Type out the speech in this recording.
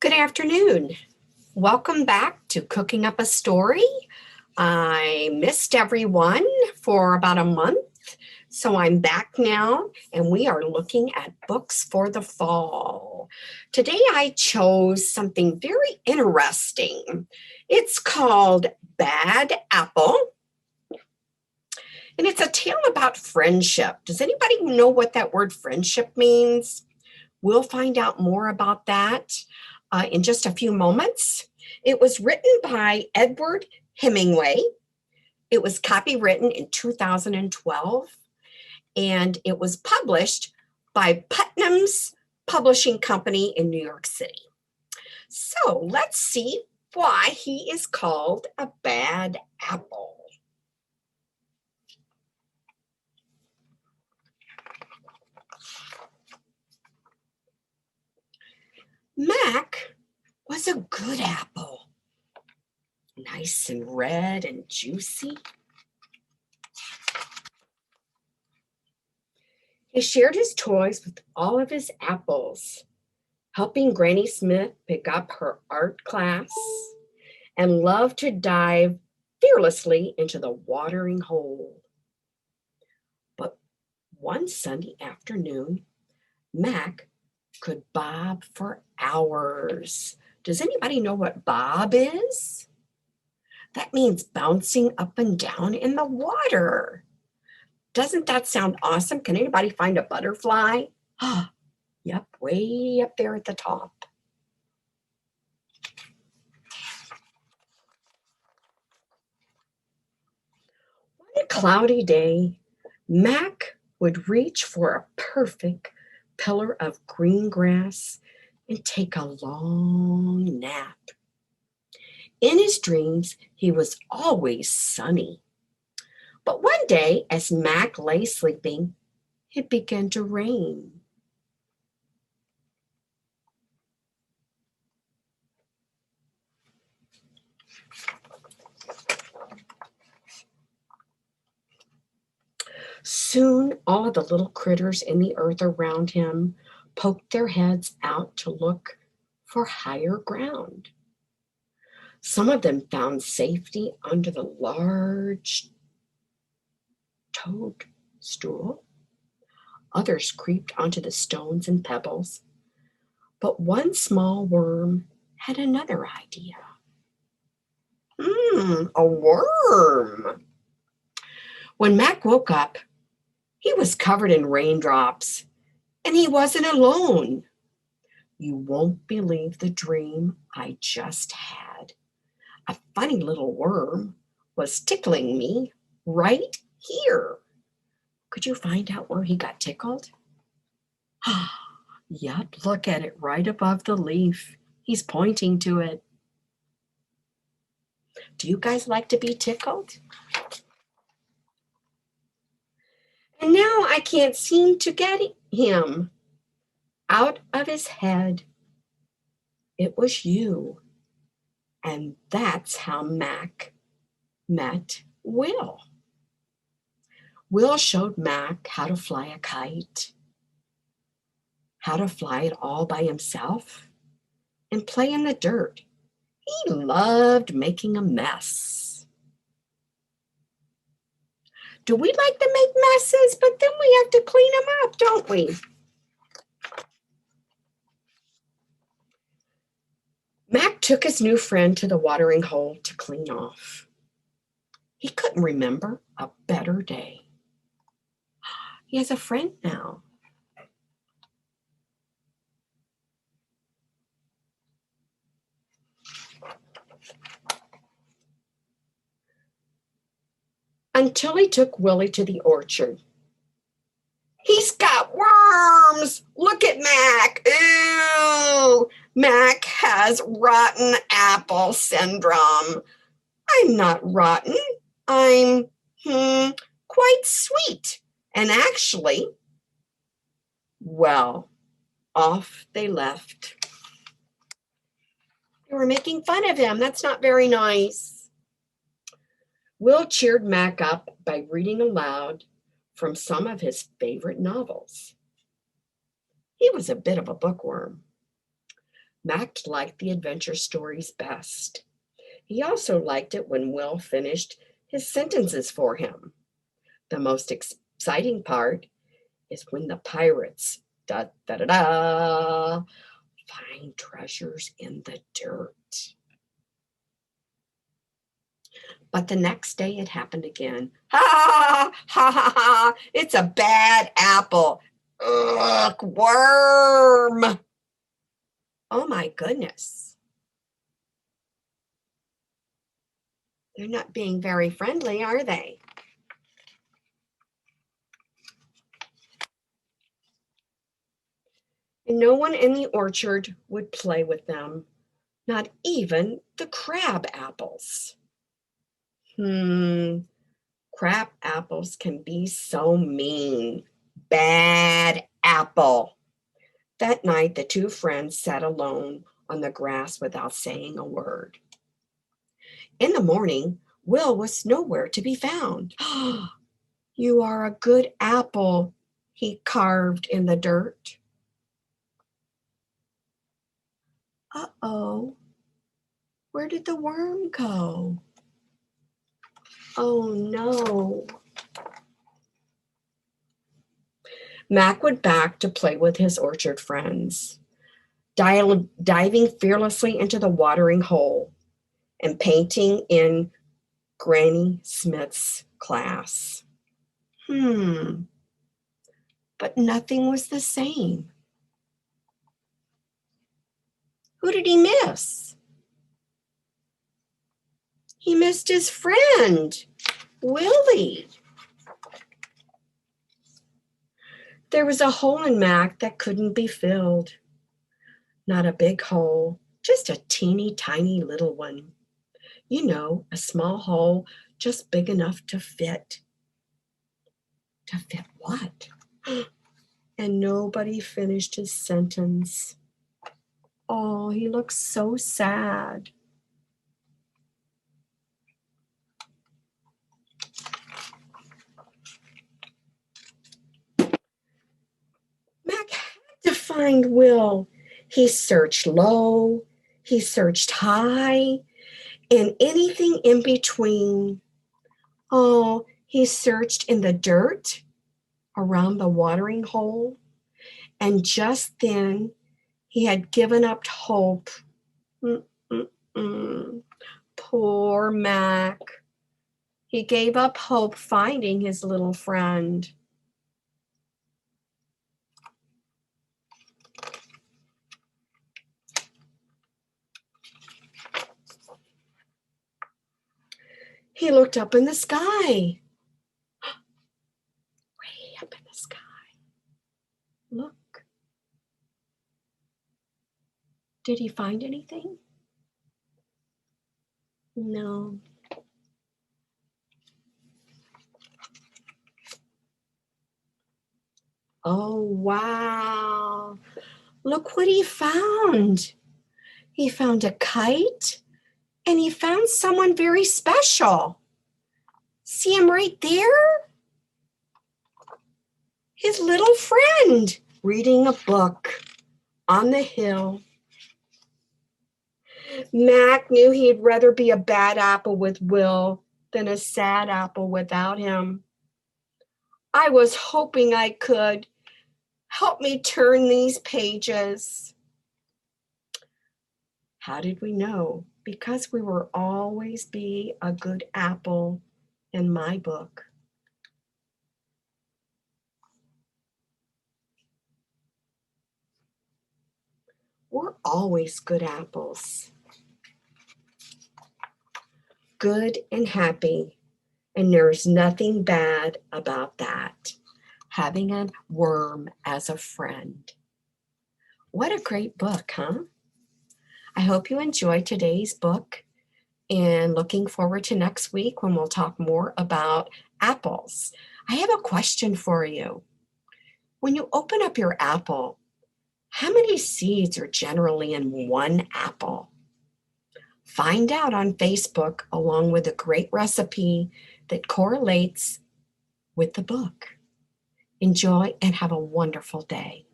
Good afternoon. Welcome back to Cooking Up a Story. I missed everyone for about a month, so I'm back now and we are looking at books for the fall. Today I chose something very interesting. It's called Bad Apple, and it's a tale about friendship. Does anybody know what that word friendship means? We'll find out more about that in just a few moments. It was written by Edward Hemingway. It was copywritten in 2012, and it was published by Putnam's Publishing Company in New York City. So let's see why he is called a bad apple. Mac was a good apple, nice and red and juicy. He shared his toys with all of his apples, helping Granny Smith pick up her art class, and loved to dive fearlessly into the watering hole. But one Sunday afternoon, Mac could bob for hours. Does anybody know what bob is? That means bouncing up and down in the water. Doesn't that sound awesome? Can anybody find a butterfly? Yep, way up there at the top. One cloudy day, Mac would reach for a perfect pillar of green grass and take a long nap. In his dreams, he was always sunny. But one day, as Mac lay sleeping, it began to rain. Soon, all of the little critters in the earth around him poked their heads out to look for higher ground. Some of them found safety under the large toadstool. Others creeped onto the stones and pebbles. But one small worm had another idea. A worm. When Mac woke up, he was covered in raindrops, and he wasn't alone. You won't believe the dream I just had. A funny little worm was tickling me right here. Could you find out where he got tickled? Yep, look at it right above the leaf. He's pointing to it. Do you guys like to be tickled? And now I can't seem to get him out of his head. It was you. And that's how Mac met Will. Will showed Mac how to fly a kite, how to fly it all by himself, and play in the dirt. He loved making a mess. Do we like to make messes, but then we have to clean them up, don't we? Mac took his new friend to the watering hole to clean off. He couldn't remember a better day. He has a friend now. Until he took Willie to the orchard. He's got worms! Look at Mac! Ew! Mac has rotten apple syndrome. I'm not rotten. I'm quite sweet. And actually, well, off they left. They were making fun of him. That's not very nice. Will cheered Mac up by reading aloud from some of his favorite novels. He was a bit of a bookworm. Mac liked the adventure stories best. He also liked it when Will finished his sentences for him. The most exciting part is when the pirates da da da da find treasures in the dirt. But the next day it happened again. Ha ha ha ha! It's a bad apple. Ugh, worm. Oh my goodness. They're not being very friendly, are they? And no one in the orchard would play with them, not even the crab apples. Crab apples can be so mean. Bad apple. That night, the two friends sat alone on the grass without saying a word. In the morning, Will was nowhere to be found. You are a good apple, he carved in the dirt. Uh-oh, where did the worm go? Oh no. Mac went back to play with his orchard friends, diving fearlessly into the watering hole and painting in Granny Smith's class. But nothing was the same. Who did he miss? He missed his friend, Willie. There was a hole in Mac that couldn't be filled. Not a big hole, just a teeny tiny little one. You know, a small hole just big enough to fit. To fit what? And nobody finished his sentence. Oh, he looks so sad. Mac had to find Will. He searched low, he searched high, and anything in between. Oh, he searched in the dirt around the watering hole, and just then he had given up hope. Poor Mac. He gave up hope finding his little friend. He looked up in the sky. Way up in the sky. Look. Did he find anything? No. Oh, wow. Look what he found. He found a kite, and he found someone very special. See him right there? His little friend reading a book on the hill. Mac knew he'd rather be a bad apple with Will than a sad apple without him. I was hoping I could. Help me turn these pages. How did we know? Because we will always be a good apple in my book. We're always good apples. Good and happy. And there's nothing bad about that. Having a worm as a friend. What a great book, huh? I hope you enjoyed today's book and looking forward to next week when we'll talk more about apples. I have a question for you. When you open up your apple, how many seeds are generally in one apple? Find out on Facebook along with a great recipe that correlates with the book. Enjoy and have a wonderful day.